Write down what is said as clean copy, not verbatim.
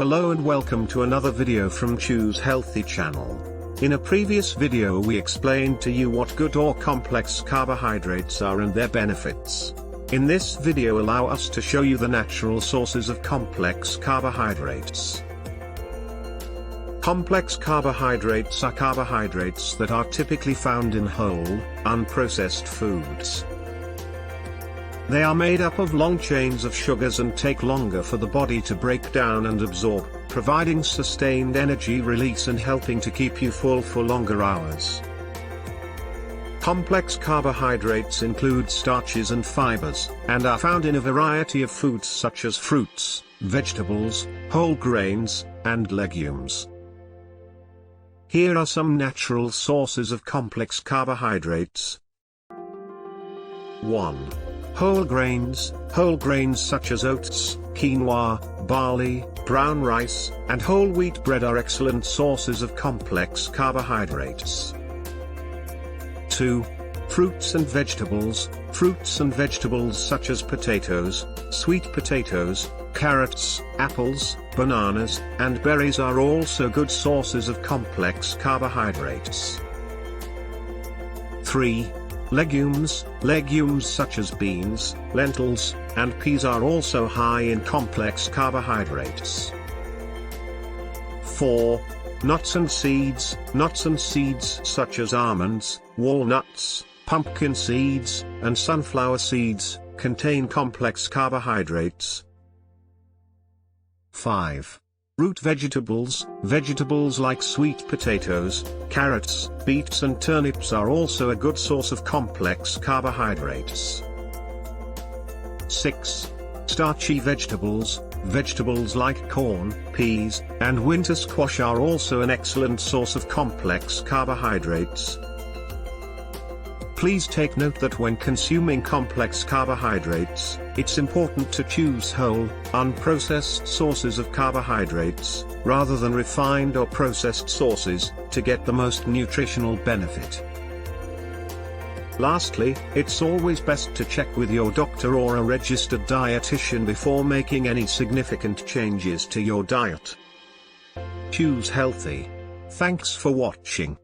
Hello and welcome to another video from Choose Healthy channel. In a previous video we explained to you what good or complex carbohydrates are and their benefits. In this video allow us to show you the natural sources of complex carbohydrates. Complex carbohydrates are carbohydrates that are typically found in whole, unprocessed foods. They are made up of long chains of sugars and take longer for the body to break down and absorb, providing sustained energy release and helping to keep you full for longer hours. Complex carbohydrates include starches and fibers, and are found in a variety of foods such as fruits, vegetables, whole grains, and legumes. Here are some natural sources of complex carbohydrates. 1. Whole grains. Whole grains such as oats, quinoa, barley, brown rice, and whole wheat bread are excellent sources of complex carbohydrates. 2. Fruits and vegetables. Fruits and vegetables such as potatoes, sweet potatoes, carrots, apples, bananas, and berries are also good sources of complex carbohydrates. 3. Legumes. Legumes such as beans, lentils, and peas are also high in complex carbohydrates. 4. Nuts and seeds. Nuts and seeds such as almonds, walnuts, pumpkin seeds, and sunflower seeds contain complex carbohydrates. 5. Root vegetables. Vegetables like sweet potatoes, carrots, beets and turnips are also a good source of complex carbohydrates. 6. Starchy vegetables. Vegetables like corn, peas, and winter squash are also an excellent source of complex carbohydrates. Please take note that when consuming complex carbohydrates, it's important to choose whole, unprocessed sources of carbohydrates, rather than refined or processed sources, to get the most nutritional benefit. Lastly, it's always best to check with your doctor or a registered dietitian before making any significant changes to your diet. Choose healthy. Thanks for watching.